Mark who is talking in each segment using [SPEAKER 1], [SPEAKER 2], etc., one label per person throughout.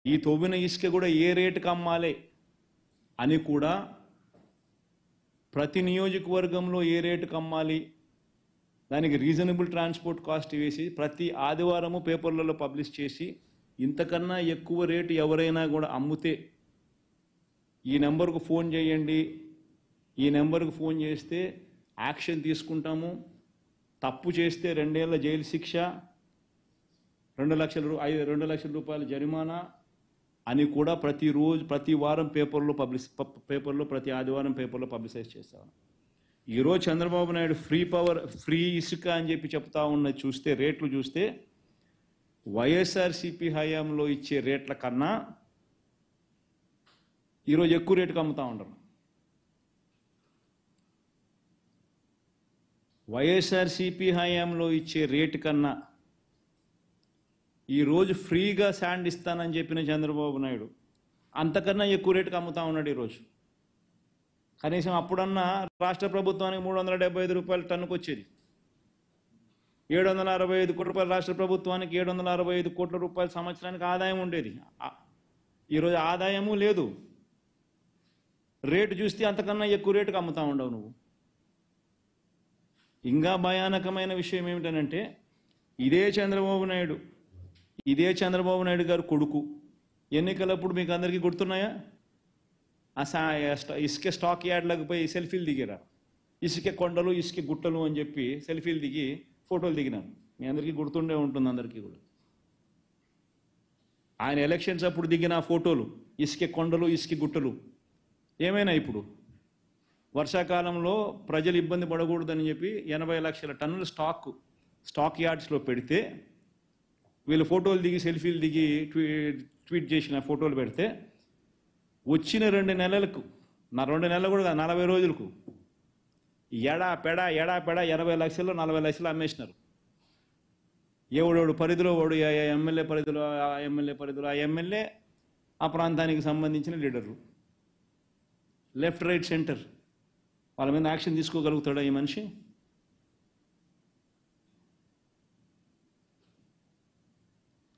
[SPEAKER 1] ఈ తవ్విన ఇసుక కూడా ఏ రేటుకి అమ్మాలి అని కూడా ప్రతి నియోజకవర్గంలో ఏ రేటుకి అమ్మాలి, దానికి రీజనబుల్ ట్రాన్స్పోర్ట్ కాస్ట్ వేసి ప్రతి ఆదివారము పేపర్లలో పబ్లిష్ చేసి, ఇంతకన్నా ఎక్కువ రేటు ఎవరైనా కూడా అమ్ముతే ఈ నెంబర్కు ఫోన్ చేయండి, ఈ నెంబర్కు ఫోన్ చేస్తే యాక్షన్ తీసుకుంటాము, తప్పు చేస్తే 2 ఏళ్ల జైలు శిక్ష, 2 లక్షల రూపాయల జరిమానా అని కూడా ప్రతిరోజు ప్రతి వారం పేపర్లో ప్రతి ఆదివారం పేపర్లో పబ్లిసైజ్ చేస్తాను. ఈరోజు చంద్రబాబు నాయుడు ఫ్రీ ఇసుక అని చెప్పి చెప్తా ఉన్నది చూస్తే, రేట్లు చూస్తే వైఎస్ఆర్సీపీ హయాంలో ఇచ్చే రేట్ల కన్నా ఈరోజు ఎక్కువ రేటుకి అమ్ముతా ఉండరు. వైఎస్ఆర్సీపీ హయాంలో ఇచ్చే రేటు కన్నా ఈరోజు ఫ్రీగా శాండ్ ఇస్తానని చెప్పిన చంద్రబాబు నాయుడు అంతకన్నా ఎక్కువ రేటుకి అమ్ముతా ఉన్నాడు ఈరోజు. కనీసం అప్పుడన్నా రాష్ట్ర ప్రభుత్వానికి 375 రూపాయల టన్నుకు వచ్చేది. 765 కోట్ల రూపాయలు రాష్ట్ర ప్రభుత్వానికి 765 కోట్ల రూపాయల సంవత్సరానికి ఆదాయం ఉండేది. ఈరోజు ఆదాయము లేదు, రేటు చూస్తే అంతకన్నా ఎక్కువ రేటుకి అమ్ముతా ఉండవు నువ్వు. ఇంకా భయానకమైన విషయం ఏమిటనంటే, ఇదే చంద్రబాబు నాయుడు గారు కొడుకు ఎన్నికలప్పుడు మీకు అందరికీ గుర్తున్నాయా, ఇసుక స్టాక్ యార్డ్లకు పోయి సెల్ఫీలు దిగారా, ఇసుక కొండలు ఇసుక గుట్టలు అని చెప్పి సెల్ఫీలు దిగి ఫోటోలు దిగినాను. మీ అందరికీ గుర్తుండే ఉంటుంది అందరికీ కూడా. ఆయన ఎలక్షన్స్ అప్పుడు దిగిన ఫోటోలు ఇసుక కొండలు ఇసుక గుట్టలు ఏమైనా ఇప్పుడు వర్షాకాలంలో ప్రజలు ఇబ్బంది పడకూడదని చెప్పి 80 లక్షల టన్నుల స్టాక్ యార్డ్స్లో పెడితే, వీళ్ళు ఫోటోలు దిగి సెల్ఫీలు దిగి ట్వీట్ చేసిన ఫోటోలు పెడితే వచ్చిన 2 నెలలకు 2 నెలలు కూడా 40 రోజులకు ఎడా పెడ 80 లక్షలు 40 లక్షలు అమ్మేసినారు. ఎవడోడు పరిధిలో వాడు ఎమ్మెల్యే పరిధిలో ఆ ఎమ్మెల్యే ఆ ప్రాంతానికి సంబంధించిన లీడర్లు, లెఫ్ట్ రైట్ సెంటర్, వాళ్ళ మీద యాక్షన్ తీసుకోగలుగుతాడా ఈ మనిషి?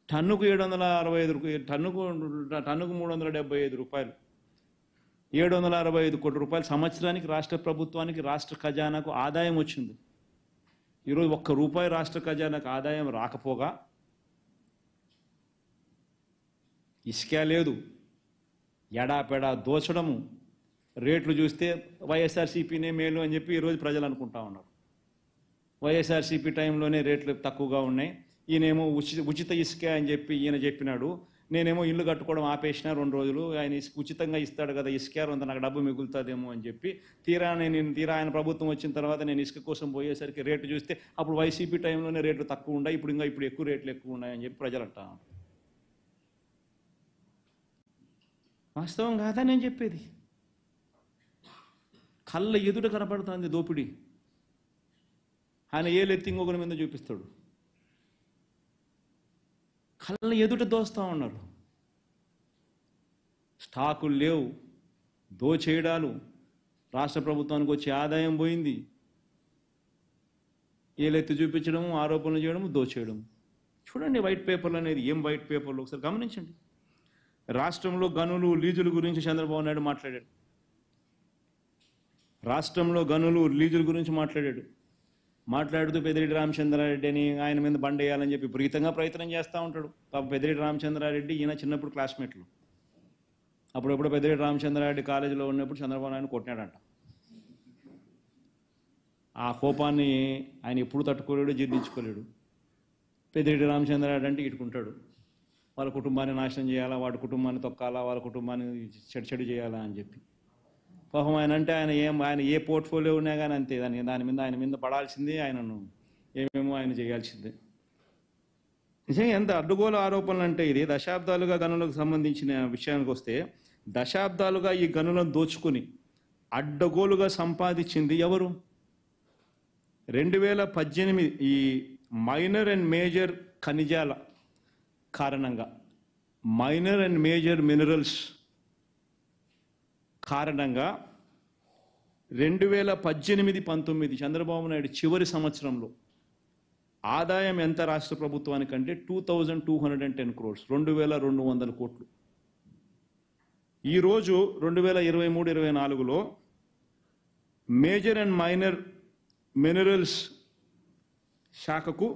[SPEAKER 1] టన్నుకు 765 టన్నుకు 375 రూపాయలు, 765 కోట్ల రూపాయలు సంవత్సరానికి రాష్ట్ర ప్రభుత్వానికి రాష్ట్ర ఖజానాకు ఆదాయం వచ్చింది. ఈరోజు ₹1 రాష్ట్ర ఖజానాకు ఆదాయం రాకపోగా ఇసుక లేదు, ఎడాపెడా దోచడము, రేట్లు చూస్తే వైఎస్ఆర్సీపీనే మేలు అని చెప్పి ఈరోజు ప్రజలు అనుకుంటా ఉన్నారు. వైఎస్ఆర్సీపీ టైంలోనే రేట్లు తక్కువగా ఉన్నాయి, ఈయనేమో ఉచిత ఇసుక అని చెప్పి ఈయన చెప్పినాడు, నేనేమో ఇల్లు కట్టుకోవడం ఆపేసిన 2 రోజులు, ఆయన ఉచితంగా ఇస్తాడు కదా ఇసుక, అంత నాకు డబ్బు మిగులుతుందేమో అని చెప్పి తీరా ఆయన ప్రభుత్వం వచ్చిన తర్వాత నేను ఇసుక కోసం పోయేసరికి రేటు చూస్తే అప్పుడు వైసీపీ టైంలోనే రేట్లు తక్కువ ఉన్నాయి, ఇప్పుడు ఎక్కువ రేట్లు ఎక్కువ ఉన్నాయని చెప్పి ప్రజలు అంటారు. వాస్తవం కాదా నేను చెప్పేది? కళ్ళ ఎదుట కనపడుతుంది దోపిడీ. ఆయన ఏలెత్తి ఇంకొకరి మీద చూపిస్తాడు, కళ్ళ ఎదుట దోస్తూ ఉన్నారు. స్టాకులు లేవు, దోచేయడాలు, రాష్ట్ర ప్రభుత్వానికి వచ్చే ఆదాయం పోయింది, ఏలెత్తి చూపించడం, ఆరోపణలు చేయడం, దోచేయడం. చూడండి వైట్ పేపర్లు అనేది ఏం వైట్ పేపర్లు ఒకసారి గమనించండి. రాష్ట్రంలో గనులు లీజుల గురించి చంద్రబాబు నాయుడు మాట్లాడాడు. రాష్ట్రంలో గనులు లీజుల గురించి మాట్లాడుతూ పెద్దిరెడ్డి రామచంద్రారెడ్డి అని ఆయన మీద బండేయాలని చెప్పి విపరీతంగా ప్రయత్నం చేస్తూ ఉంటాడు. పాప పెద్దిరెడ్డి రామచంద్రారెడ్డి ఈయన చిన్నప్పుడు క్లాస్మేట్లు. అప్పుడప్పుడు పెద్దిరెడ్డి రామచంద్రారెడ్డి కాలేజీలో ఉన్నప్పుడు చంద్రబాబు నాయుడు కొట్టినాడంట. ఆ కోపాన్ని ఆయన ఎప్పుడు తట్టుకోలేడు, జీర్ణించుకోలేడు. పెద్దిరెడ్డి రామచంద్రారెడ్డి అంటే ఇటుకుంటాడు, వాళ్ళ కుటుంబాన్ని నాశనం చేయాలా, వాడి కుటుంబాన్ని తొక్కాలా, వాళ్ళ కుటుంబాన్ని చెడు చేయాలా అని చెప్పి. పాపం ఆయన అంటే ఆయన ఏ పోర్ట్ఫోలియో ఉన్నా కానీ అంతే, ఆయన మీద పడాల్సిందే, ఆయనను ఏమేమో ఆయన చేయాల్సిందే. నిజంగా ఎంత అడ్డుగోలు ఆరోపణలు అంటే ఇది. దశాబ్దాలుగా గనులకు సంబంధించిన విషయానికి వస్తే, దశాబ్దాలుగా ఈ గనులను దోచుకుని అడ్డగోలుగా సంపాదించింది ఎవరు? 2018 ఈ మైనర్ అండ్ మేజర్ ఖనిజాల కారణంగా, మైనర్ అండ్ మేజర్ మినరల్స్ కారణంగా 2018-19 చంద్రబాబు నాయుడు చివరి సంవత్సరంలో ఆదాయం ఎంత రాష్ట్ర ప్రభుత్వానికంటే 2210 crores, 2200 కోట్లు. ఈరోజు 2023-24లో మేజర్ అండ్ మైనర్ మినరల్స్ శాఖకు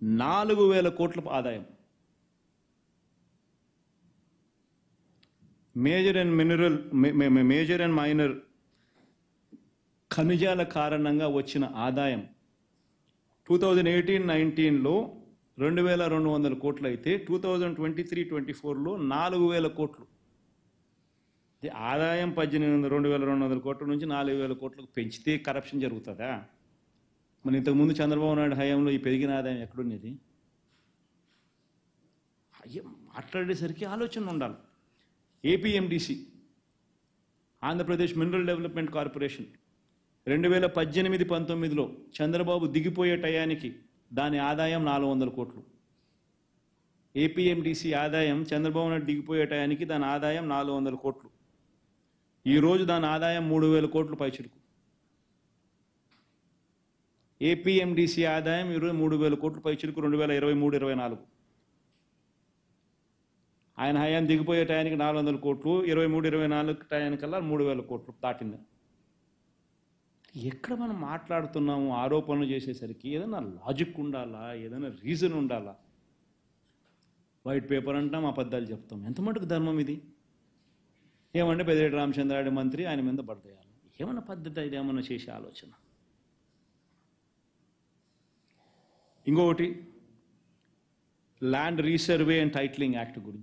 [SPEAKER 1] 4000 కోట్ల ఆదాయం. మేజర్ అండ్ మైనర్ ఖనిజాల కారణంగా వచ్చిన ఆదాయం 2018-19లో 2200 కోట్లు అయితే 2023-24లో 4000 కోట్లు. ఆదాయం 2200 కోట్ల నుంచి 4000 కోట్లకు పెంచితే కరప్షన్ జరుగుతుందా? మన ఇంతకుముందు చంద్రబాబు నాయుడు హయాంలో ఈ పెరిగిన ఆదాయం ఎక్కడున్నది? మాట్లాడేసరికి ఆలోచన ఉండాలి. APMDC, Andhra Pradesh mineral development corporation, 2018-19లో చంద్రబాబు దిగిపోయే టయానికి దాని ఆదాయం 400 కోట్లు. ఏపీఎండిసి ఆదాయం చంద్రబాబు నాయుడు దిగిపోయే టయానికి దాని ఆదాయం 400 కోట్లు. ఈరోజు దాని ఆదాయం 3000 కోట్లు పైచిలుకు. ఏపీఎండిసి ఆదాయం ఈరోజు 3000 కోట్లు పైచిలుకు 2023-24. ఆయన హయాం దిగిపోయే టయానికి 400 కోట్లు, 23-24 టయానికల్లా 3000 కోట్లు దాటింది. ఎక్కడ మనం మాట్లాడుతున్నాము? ఆరోపణలు చేసేసరికి ఏదైనా లాజిక్ ఉండాలా, ఏదైనా రీజన్ ఉండాలా? వైట్ పేపర్ అంటాం, అబద్ధాలు చెప్తాం. ఎంత మటుకు ధర్మం ఇది? ఏమంటే పెద్దిరెడ్డి రామచంద్రారెడ్డి మంత్రి, ఆయన మీద పడతాయాలి. ఏమన్నా పద్ధతి, ఇది ఏమన్నా చేసే ఆలోచన? ఇంకొకటి, land resurvey and titling act గురించి.